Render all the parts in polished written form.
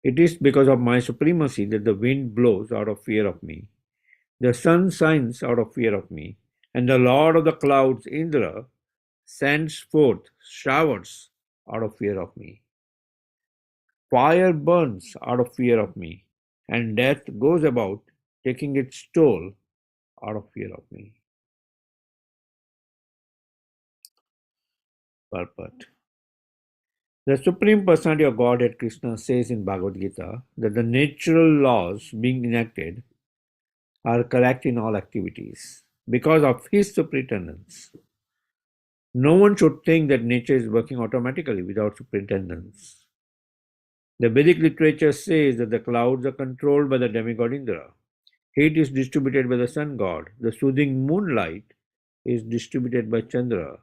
It is because of my supremacy that the wind blows out of fear of me, the sun shines out of fear of me, and the Lord of the clouds, Indra, sends forth showers out of fear of me. Fire burns out of fear of me, and death goes about taking its toll out of fear of me. Purport. The Supreme Personality of Godhead Krishna says in Bhagavad Gita that the natural laws being enacted are correct in all activities because of his superintendence. No one should think that nature is working automatically without superintendence. The Vedic literature says that the clouds are controlled by the demigod Indra. Heat is distributed by the sun god. The soothing moonlight is distributed by Chandra.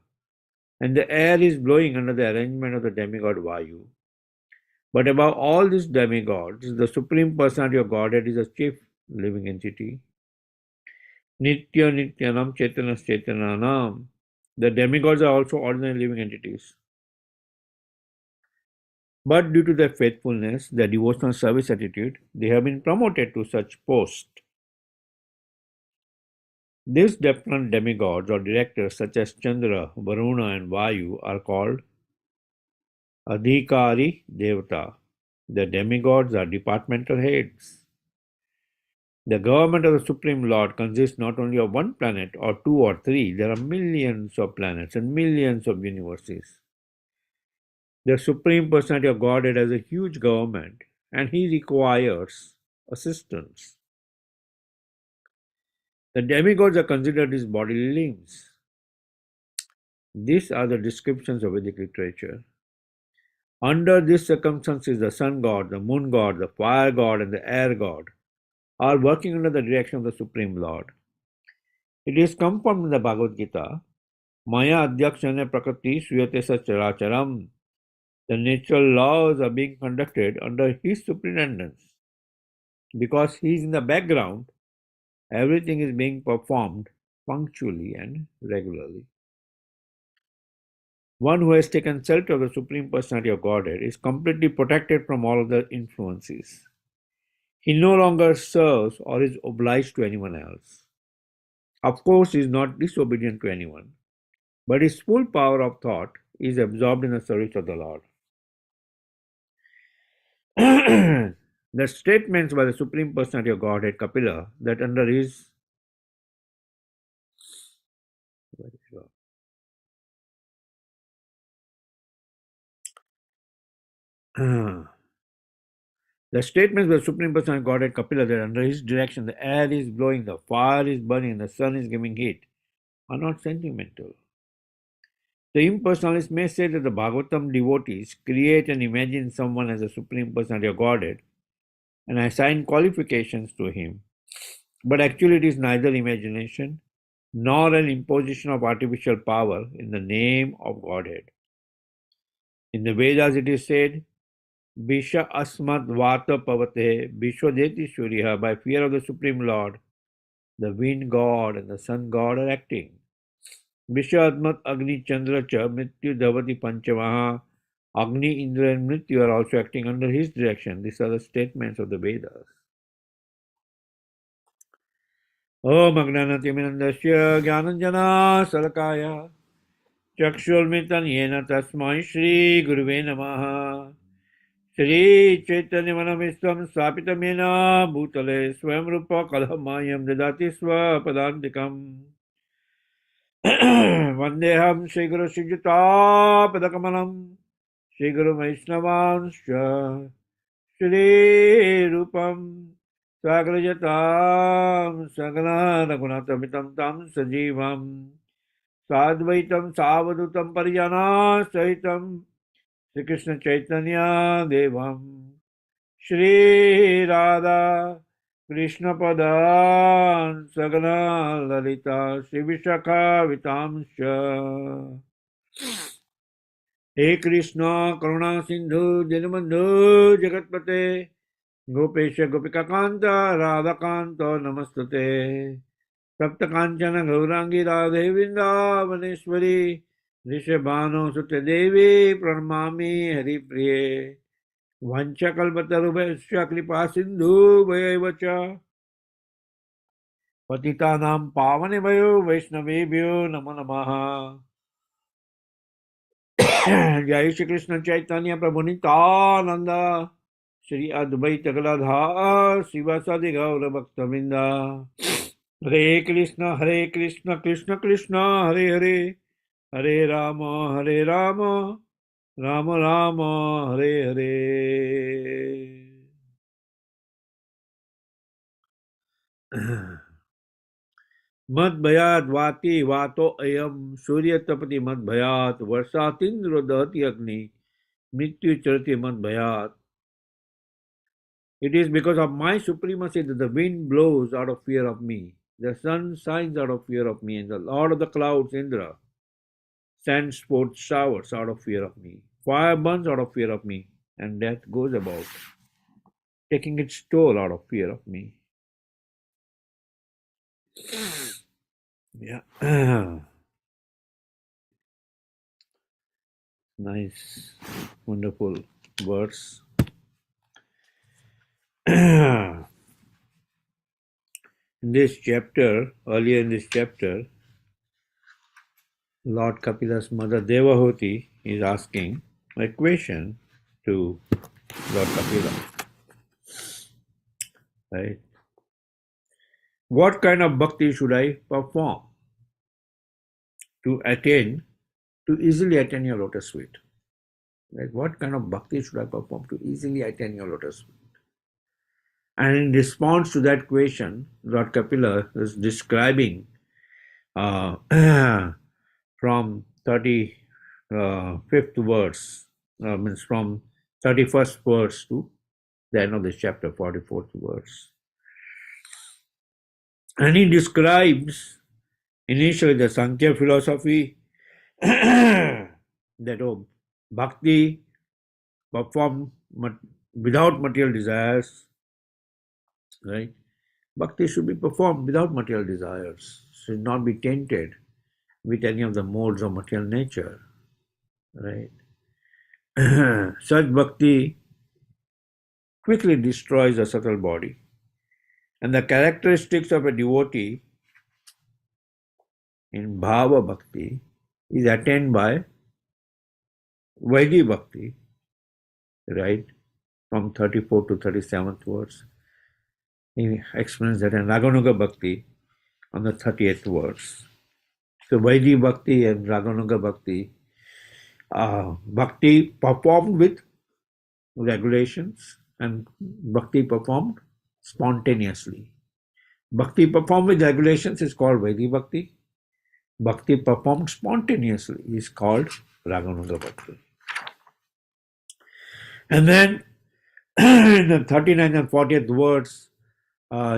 And the air is blowing under the arrangement of the demigod Vayu. But above all these demigods, the Supreme Personality of Godhead is a chief living entity. Nitya Nityanam Chetanas Chetananam. The demigods are also ordinary living entities. But due to their faithfulness, their devotional service attitude, they have been promoted to such posts. These different demigods or directors such as Chandra, Varuna and Vayu are called Adhikari Devata. The demigods are departmental heads. The government of the Supreme Lord consists not only of one planet or two or three, there are millions of planets and millions of universes. The Supreme Personality of Godhead has a huge government and he requires assistance. The demigods are considered his bodily limbs. These are the descriptions of Vedic literature. Under these circumstances, the sun god, the moon god, the fire god, and the air god are working under the direction of the Supreme Lord. It is confirmed in the Bhagavad Gita, Maya Adhyakshana Prakriti Suyate Sacharacharam. The natural laws are being conducted under his superintendence. Because he is in the background, everything is being performed punctually and regularly. One who has taken shelter of the Supreme Personality of Godhead is completely protected from all other influences. He no longer serves or is obliged to anyone else. Of course, he is not disobedient to anyone, but his full power of thought is absorbed in the service of the Lord. The statements by the Supreme Personality of Godhead, Kapila, that under his the statements by the Supreme Personality of Godhead, Kapila, that under his direction the air is blowing, the fire is burning, the sun is giving heat, are not sentimental. The impersonalists may say that the Bhagavatam devotees create and imagine someone as the Supreme Personality of Godhead and assign qualifications to him. But actually it is neither imagination nor an imposition of artificial power in the name of Godhead. In the Vedas it is said, Visha Asmat Vata Pavate Vishwadeti Shuriha, by fear of the Supreme Lord, the wind god and the sun god are acting. Visha Asmat Agni Chandra Cha Mrityu Davati Panchamaha, Agni, Indra and Mrityu are also acting under his direction. These are the statements of the Vedas. Om Agnanatiminandasya Gyananjana Salakaya Chakshulmitan Yena Tasmai Shri Guruve Namaha Shri Chaitanya Manamistam Sapitam Yena Bhutale Swam Rupa Kalhamayam Dadati Swa Padantikam Vandeham Shri Guru Sujata Padakamalam Shri Guru Vaishnavanscha Shri Rupam Sagrajatam Sagana Raghunatamitam Tam Sajivam Sadvaitam Savadutam Parijana Sahitam Shri Krishna Chaitanya Devam Shri Radha Krishna Padan Sagana Lalita Shri Vishakha Vitamsha He Krishna Karuna Sindhu Dinabandhu Jagatpate Gopesha Gopika Kanta Radha Kanta Namastate Sapta Kanchana Gaurangi Radhe Vrindavaneshwari Rishabhano Sutya Devi Pranamami Hari Priye Vanchakalpatarubhasya kripa sindhu bhayaiva cha patitanam pavanebhayo vaishnavebhyo namo namaha. Jai Shri Krishna Chaitanya Prabhu Nityananda Shri Advaita Galadhar Sivasadi Gaura Bhaktavinda. Hare Krishna, Krishna Krishna, Hare Hare, Hare Rama, Rama Rama, Hare Hare. Mad Bhayat Vati Vato Ayam Surya Tapati Mad Bhayat Varsatindra Dahati Agni Mrityu Charati Mad Bhayat. It is because of my supremacy that the wind blows out of fear of me, the sun shines out of fear of me, and the Lord of the clouds, Indra, sends forth showers out of fear of me. Fire burns out of fear of me, and death goes about, taking its toll out of fear of me. Yeah. Nice, wonderful words. In this chapter, earlier in this chapter, Lord Kapila's mother Devahuti is asking a question to Lord Kapila. Right? What kind of bhakti should I perform to easily attain your lotus feet? Right? What kind of bhakti should I perform to easily attain your lotus feet? And in response to that question, Lord Kapila is describing from 35th verse, means from 31st verse to the end of this chapter, 44th verse. And he describes initially the Sankhya philosophy that bhakti performed without material desires, right? Bhakti should be performed without material desires, should not be tainted with any of the modes of material nature, right? Such bhakti quickly destroys the subtle body. And the characteristics of a devotee in bhava bhakti is attained by Vaidhi bhakti, right? From 34 to 37th verse. He explains that in Raganuga bhakti on the 30th verse. So Vaidhi bhakti and Raganuga bhakti, bhakti performed with regulations and bhakti performed spontaneously. Bhakti performed with regulations is called Vaidhi bhakti. Bhakti performed spontaneously is called Raganuga bhakti. And then in the 39th and 40th verse,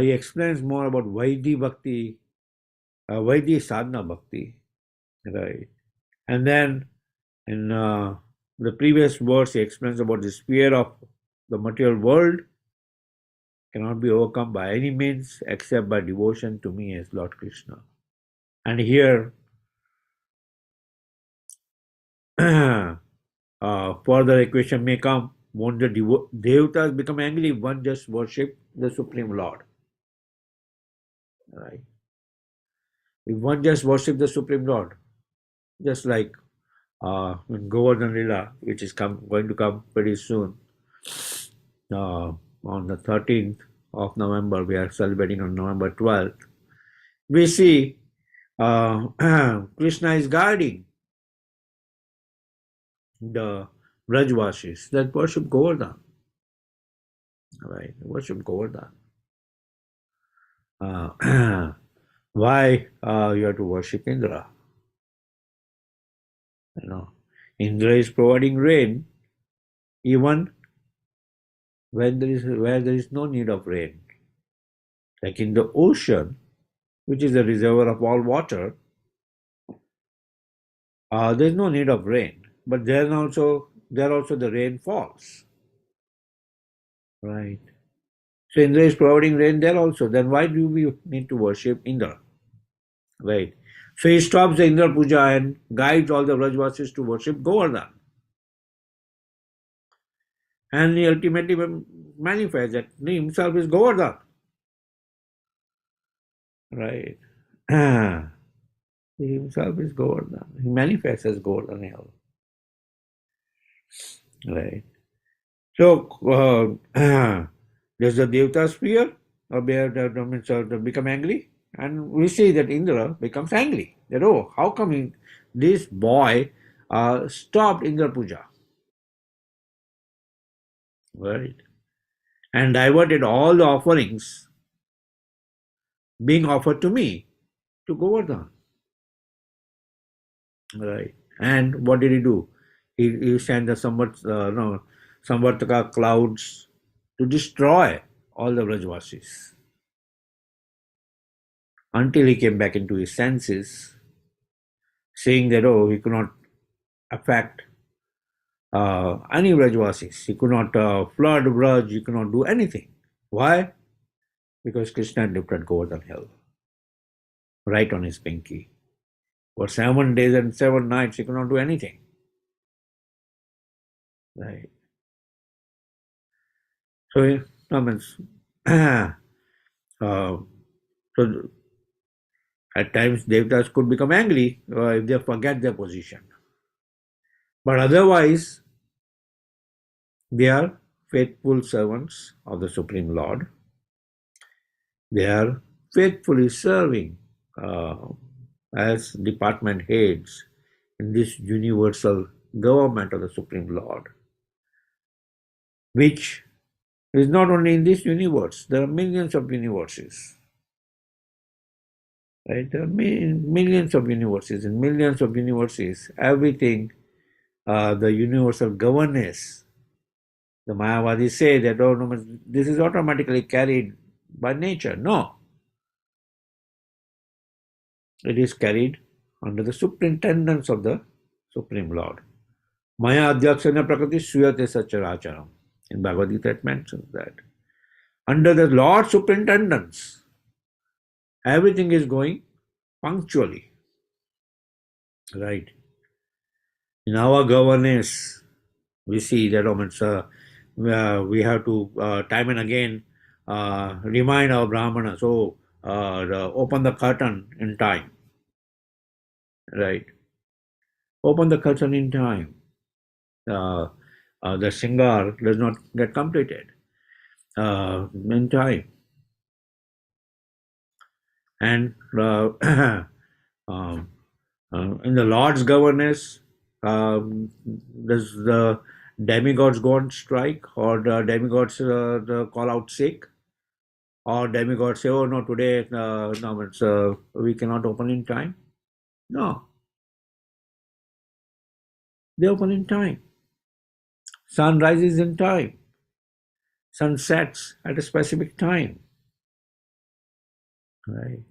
he explains more about Vaidhi bhakti, Vaidhi sadhana bhakti, right? And then in the previous verse, he explains about the sphere of the material world cannot be overcome by any means except by devotion to me as Lord Krishna. And here, further a question may come, won't the devatas become angry if one just worship the Supreme Lord? Right? If one just worship the Supreme Lord, just like in Govardhan Lila, which is going to come pretty soon, on the 13th of November, we are celebrating on November 12th, we see Krishna is guiding the Brajvasis that worship Govardhan. Right? Worship Govardhan. Why you have to worship Indra? You know, Indra is providing rain even when where there is no need of rain. Like in the ocean, which is the reservoir of all water, there is no need of rain. But there also the rain falls. Right. So Indra is providing rain there also. Then why do we need to worship Indra? Right. So he stops the Indra Puja and guides all the Vrajvasis to worship Govardhan. And he ultimately manifests that he himself is Govardhan. Right. He himself is Govardhan. He manifests as Govardhan Hill. Right. So, does the Devatas fear or become angry? And we see that Indra becomes angry. That, oh, how come this boy stopped Indra Puja? Right. And diverted all the offerings being offered to me to Govardhan. Right. And what did he do? He sent the Samvartaka clouds to destroy all the Vrajvasis until he came back into his senses, saying that, oh, he could not affect any Vrajvasis. He could not flood Vraj, he could not do anything. Why? Because Krishna lived at Govardhan Hill, right on his pinky. For 7 days and 7 nights, he could not do anything. Right. So, I mean, so at times Devatas could become angry if they forget their position. But otherwise, they are faithful servants of the Supreme Lord. They are faithfully serving as department heads in this universal government of the Supreme Lord, which is not only in this universe, there are millions of universes. Right? There are millions of universes. In millions of universes, everything, the universal governance, the Mayavadis say that, oh, no, this is automatically carried by nature. No. It is carried under the superintendence of the Supreme Lord. Maya Adhyakshana Prakriti Suyate Sacharacharam. In Bhagavad Gita it mentions that. Under the Lord's superintendence, everything is going punctually. Right. In our governance, we see that we have to time and again remind our Brahmanas, open the curtain in time. Right. Open the curtain in time. The Singar does not get completed in time. And in the Lord's governance, does the demigods go on strike, or the demigods call out sick, or demigods say, oh no, today we cannot open in time? No, they open in time. Sun rises in time. Sun sets at a specific time. Right.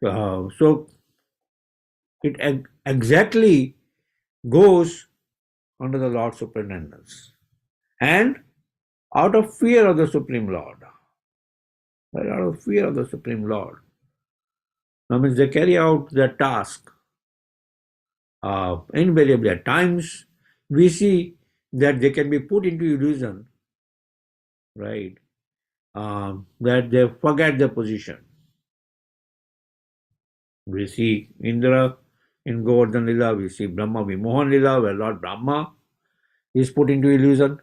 So it exactly goes under the Lord's superintendence and out of fear of the Supreme Lord. Right, out of fear of the Supreme Lord. That means they carry out their task. Invariably, at times, we see that they can be put into illusion, right? That they forget their position. We see Indra in Govardhan Lila, we see Brahma Vimohan Lila, where Lord Brahma is put into illusion,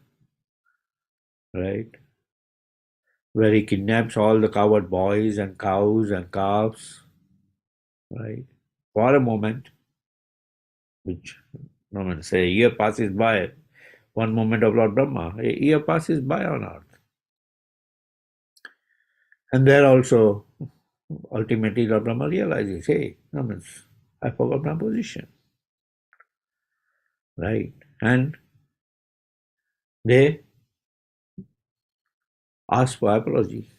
right? Where he kidnaps all the coward boys and cows and calves, right? For a moment, which say a year passes by, one moment of Lord Brahma, a year passes by on earth. And there also, ultimately, Lord Brahma realizes, hey, I forgot my position. Right? And they ask for apology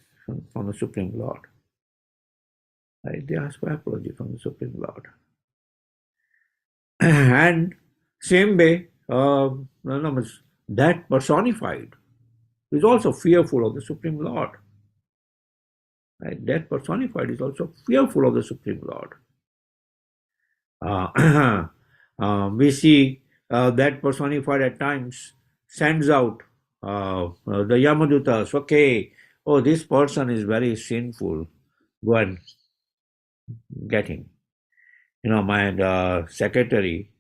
from the Supreme Lord. Right? They ask for apology from the Supreme Lord. And same way, that personified is also fearful of the Supreme Lord. Right? That personified is also fearful of the Supreme Lord. We see that personified at times sends out the Yamadutas. Okay, oh, this person is very sinful. Go and get him. My secretary,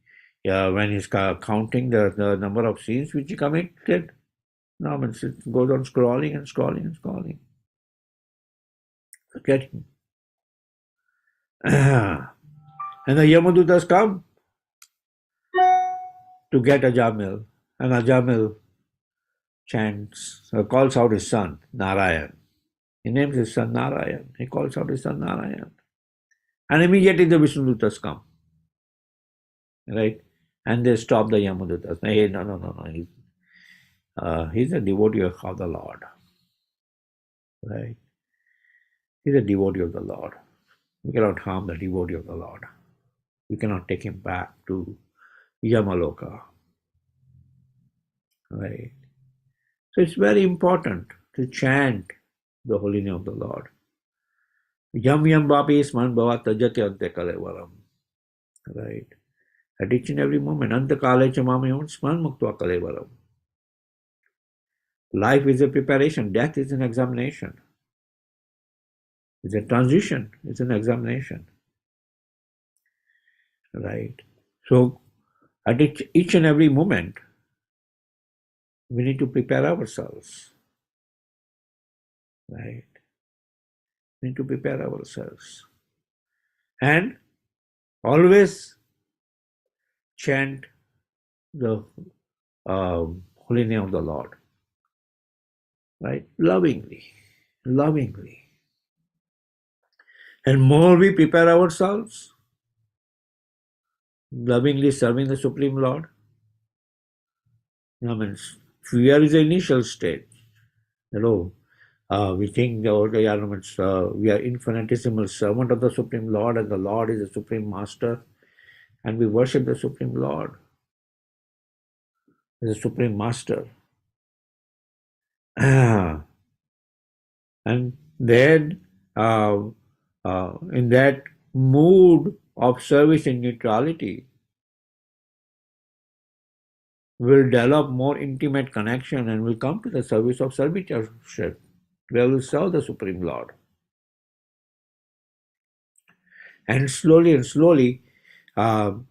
when he's counting the number of sins which he committed, it goes on scrolling and scrolling and scrolling. Get him. And the Yamadutas come to get Ajamil, and Ajamil calls out his son, Narayan. He names his son Narayan. He calls out his son Narayan. And immediately the Vishnudutas come. Right? And they stop the Yamadutas. Hey, no. He's a devotee of the Lord. Right? He's a devotee of the Lord. We cannot harm the devotee of the Lord. We cannot take him back to Yamaloka. Right? So it's very important to chant the holy name of the Lord. Yam yam vapi sman bhava tajate ante kalevaram. Right? At each and every moment, anta kale chamamayon sman muktva kalevaram. Life is a preparation. Death is an examination. It's a transition. It's an examination. Right? So, at each and every moment, we need to prepare ourselves. Right? We need to prepare ourselves. And always chant the holy name of the Lord. Right? Lovingly. And more we prepare ourselves, lovingly serving the Supreme Lord. Fear is the initial stage. We think we are infinitesimal servant of the Supreme Lord, and the Lord is the Supreme Master, and we worship the Supreme Lord as the Supreme Master. And then in that mood of service and neutrality, will develop more intimate connection and will come to the service of servitorship, where we will serve the Supreme Lord. And slowly, from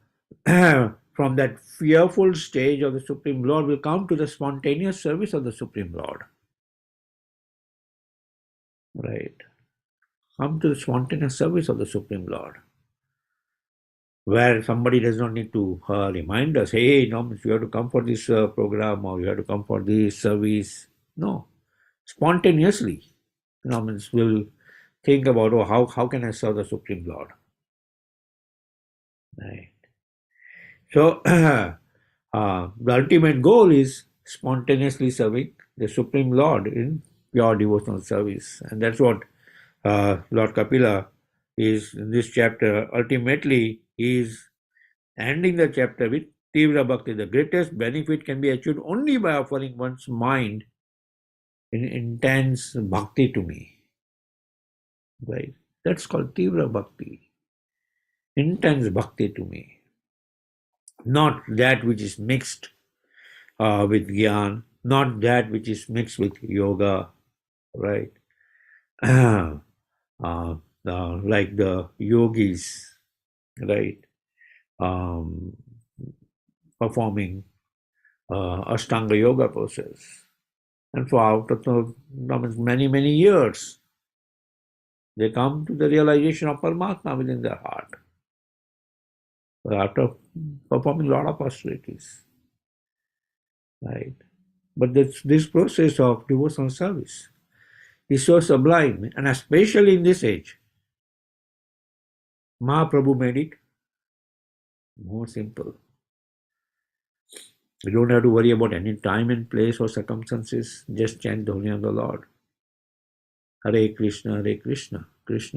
that fearful stage of the Supreme Lord, will come to the spontaneous service of the Supreme Lord. Right? Come to the spontaneous service of the Supreme Lord, where somebody does not need to remind us, hey, you have to come for this program, or you have to come for this service. No. Spontaneously, we'll think about, how can I serve the Supreme Lord? Right. So, the ultimate goal is spontaneously serving the Supreme Lord in pure devotional service. And that's what Lord Kapila is in this chapter. Ultimately, is ending the chapter with Tivra Bhakti. The greatest benefit can be achieved only by offering one's mind in intense bhakti to me. Right? That's called Tivra Bhakti. Intense bhakti to me. Not that which is mixed with Gyan, not that which is mixed with yoga, right? Like the yogis, right? Performing Ashtanga yoga process. And for out of many years, they come to the realization of Paramatma within their heart. After performing a lot of austerities. Right? But this process of devotional service is so sublime, and especially in this age, Mahaprabhu made it more simple. You don't have to worry about any time and place or circumstances. Just chant the holy name of the Lord. Hare Krishna, Krishna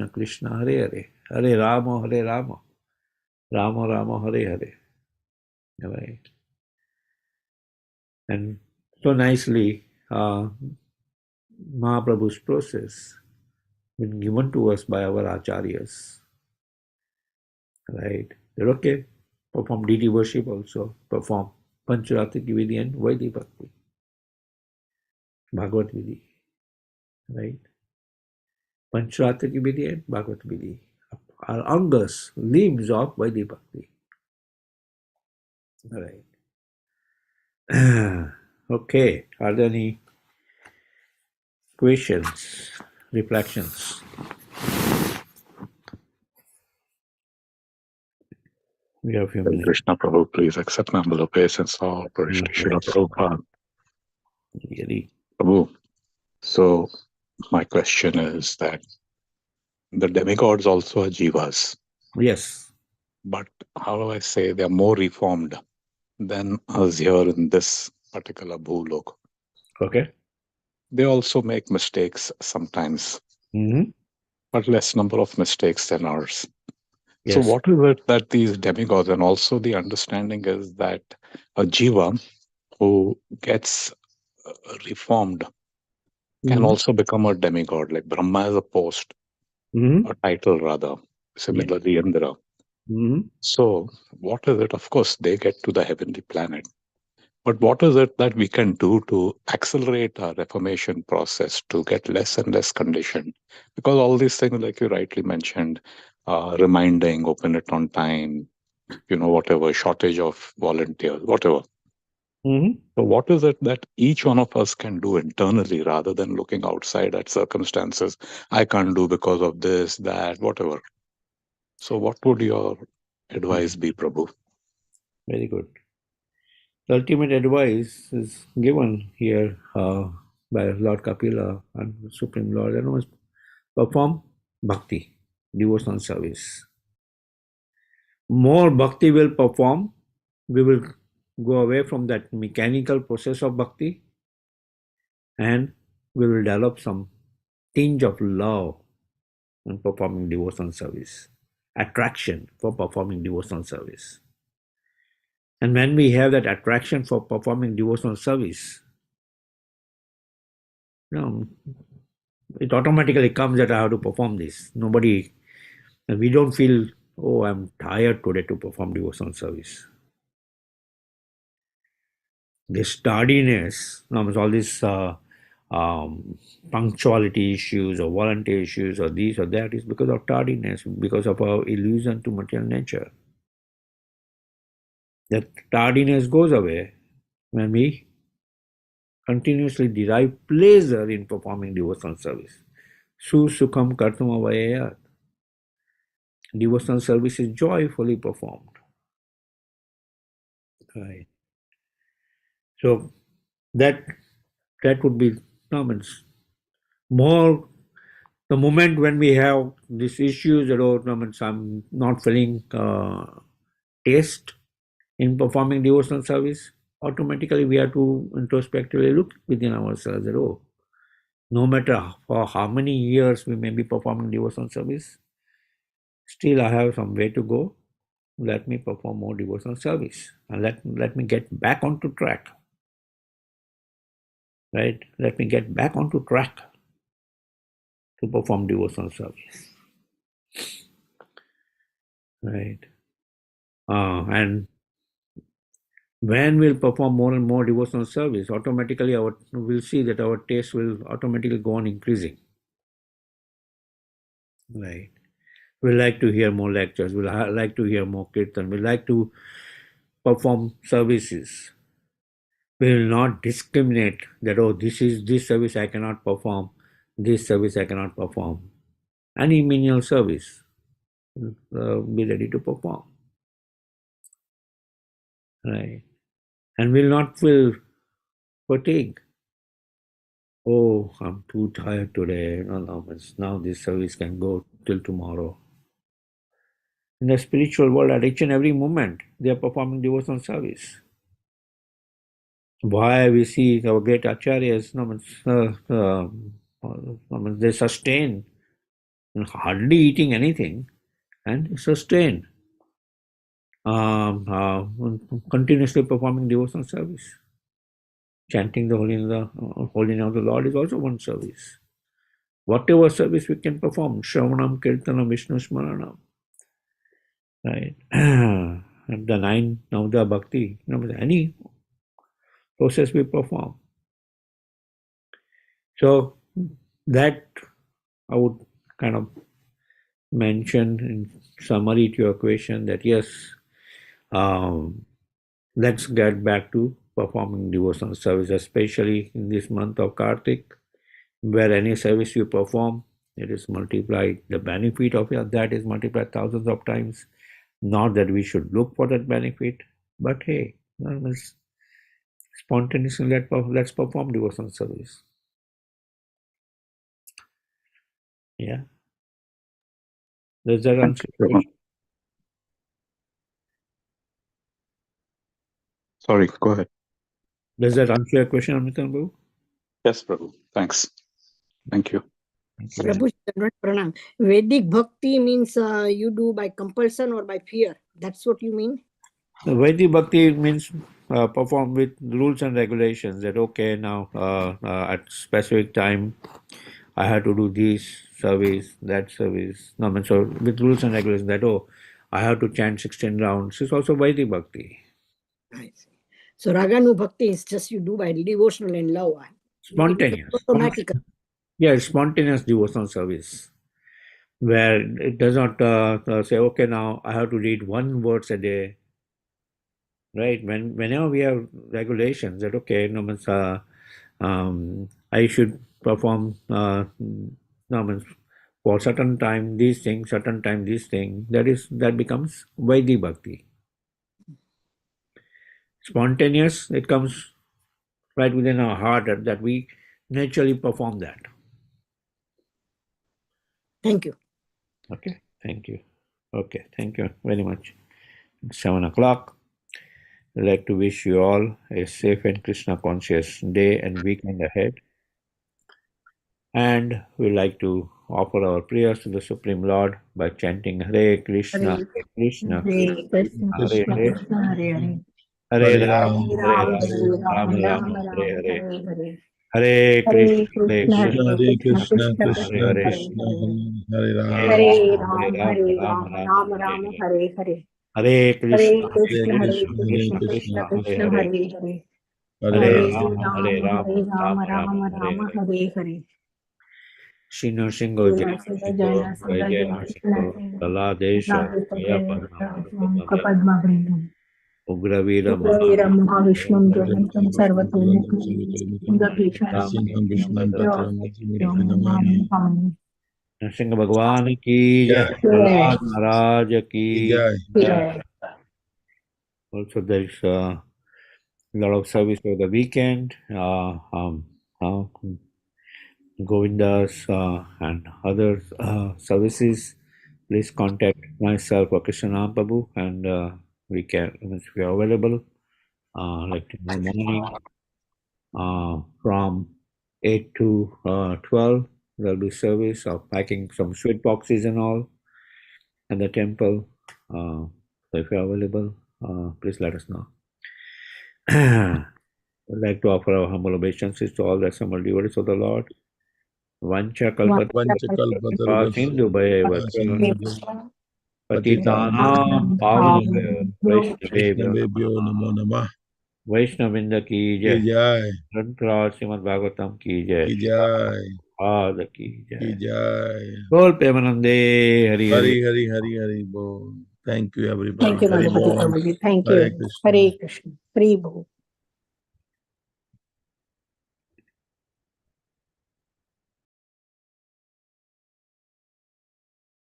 Krishna, Hare Hare, Hare Rama, Rama, Hare Hare. Right? And so nicely, Mahaprabhu's process been given to us by our acharyas. Right? They're okay. perform deity worship also, perform Pancharatiki Vidhi and Vaidhi Bhakti, Bhagavad Vidhi, right? Pancharatiki Vidhi and Bhagavad Vidhi are angas, limbs of Vaidhi Bhakti, right? Okay, are there any questions, reflections? We have a few minutes. Krishna Prabhu, please accept my humble obeisance all for Srila Prabhupada. Really? Prabhu, so my question is that the demigods also are jivas. Yes. But how do I say they are more reformed than us here in this particular bhulok? Okay. They also make mistakes sometimes, Mm-hmm. but less number of mistakes than ours. Yes. So what is it that these demigods, and also the understanding is that a jiva who gets reformed can also become a demigod, like Brahma is a post, a title rather, similarly Indra. So what is it? Of course, they get to the heavenly planet. But what is it that we can do to accelerate our reformation process to get less and less conditioned? Because all these things, like you rightly mentioned, reminding, open it on time, whatever, shortage of volunteers, whatever. So what is it that each one of us can do internally rather than looking outside at circumstances? I can't do because of this, that, whatever. So what would your advice be, Prabhu? Very good. The ultimate advice is given here by Lord Kapila and Supreme Lord, and was perform bhakti, devotional service. More bhakti will perform, we will go away from that mechanical process of bhakti, and we will develop some tinge of love in performing devotional service, attraction for performing devotional service. And when we have that attraction for performing devotional service, it automatically comes that I have to perform this. We don't feel, oh, I'm tired today to perform devotional service. This tardiness, all these punctuality issues or volunteer issues or this or that is because of tardiness, because of our illusion to material nature. That tardiness goes away when we continuously derive pleasure in performing devotional service. Su sukham kartum avayayat. Devotional service is joyfully performed. Right. So that would be more the moment when we have these issues about I'm not feeling taste in performing devotional service, automatically we have to introspectively look within ourselves that, no matter for how many years we may be performing devotional service, still I have some way to go. Let me perform more devotional service and let me get back onto track. Right? Let me get back onto track to perform devotional service. Right? And when we'll perform more and more devotional service, automatically we'll see that our taste will automatically go on increasing. Right? We like to hear more lectures. We like to hear more kirtan. We like to perform services. We will not discriminate that, this service I cannot perform, this service I cannot perform. Any menial service, be ready to perform. Right? And will not feel fatigue. Oh, I'm too tired today. No, now this service can go till tomorrow. In the spiritual world, at each and every moment, they are performing devotional service. Why we see our great acharyas, they sustain, hardly eating anything, and sustain, continuously performing devotional service. Chanting the holy name of the Lord is also one service. Whatever service we can perform, Shravanam, Kirtanam, Vishnu Smaranam. Right? the 9 Navda Bhakti, any process we perform. So that I would kind of mention in summary to your question that yes, let's get back to performing devotional service, especially in this month of Kartik, where any service you perform, it is multiplied. The benefit of that is multiplied thousands of times. Not that we should look for that benefit, but hey, spontaneously let's perform devotional service. Yeah. Does that answer your question? Sorry, go ahead. Does that answer your question, Amitabh Babu? Yes, Prabhu. Thanks. Thank you. Thank you very Prabhu, Pranam. Vedic bhakti means you do by compulsion or by fear. That's what you mean? much. Vaidhi Bhakti means perform with rules and regulations that okay now at specific time I have to do this service, that service. No, I mean, so with rules and regulations that I have to chant 16 rounds. It's also Vaidhi Bhakti. I see. So Raganu Bhakti is just you do by devotional and love. Spontaneous. Automatic. Yeah, it's spontaneous devotional service where it does not say, okay, now I have to read one words a day. Right? Whenever we have regulations that okay, no means I should perform no means for certain time these things, certain time these things. That becomes Vaidhi Bhakti. Spontaneous, it comes right within our heart that we naturally perform that. Thank you. Okay, thank you. Okay, thank you very much. It's 7 o'clock. I'd like to wish you all a safe and Krishna conscious day and weekend ahead. And we'd like to offer our prayers to the Supreme Lord by chanting Hare Krishna, Hare Krishna, Hare Krishna, Hare Krishna Hare, Krishna, Hare Hare. Hare Ram, Rama, Hare Ram, Rama, Rama Ram, Rama, Ram, Hare Hare, Hare Hare. Hare Hare Krishna, Hare Krishna, Krishna, Hare Krishna, Krishna Krishna Krishna, Krishna, Hare Hare Hare, Hare. Hare Hare Rama, Ram, Hare Ram, Ram Ram, Hare Hare. Hare Krishna, Hare Hare Krishna, Hare Krishna, Krishna, Krishna Krishna Krishna, Hare Krishna, Hare, Hare Hare. Hare Hare Rama, Ram, Hare Hare Rama, Ram, Rama Ram Rama, Hare Ram, Hare. Hare Hare. Shri Nrsimha Jai Jai Nrsimha, Jai Jai Nrsimha, Lala Desha, Jaya Padma Vrindam. Ugravira Ugravira Mahavishnu Mahavira Jayantam Sarvatomukhi Indabhishana Nrsimha Bhagwan ki jai, Prahlad Maharaj ki jai. Also, there is a lot of service for the weekend. Govindas and other services. Please contact myself or Krishnanam Prabhu, and we can, if we are available, like tomorrow morning from 8 to 12. There'll be service of packing some sweet boxes and all at the temple. So if you're available, please let us know. I'd like to offer our humble obeisances to all the assembled devotees of the Lord. Vancha kalpataru sindhu bhayeva patitanam pavanebhyo vaishnavebhyo नमो नमः वैष्णविंद की की जय जय ग्रंथराज श्रीमद् भागवतम की जय की जय आद की की जय जय बोल प्रेमानंदे हरि हरि हरि हरि हरि हरि बोल thank you everybody Thank you, Hari Madhupati बोल Prabhuji. Thank Hare you. Krishna Hare Krishna. Free Bho.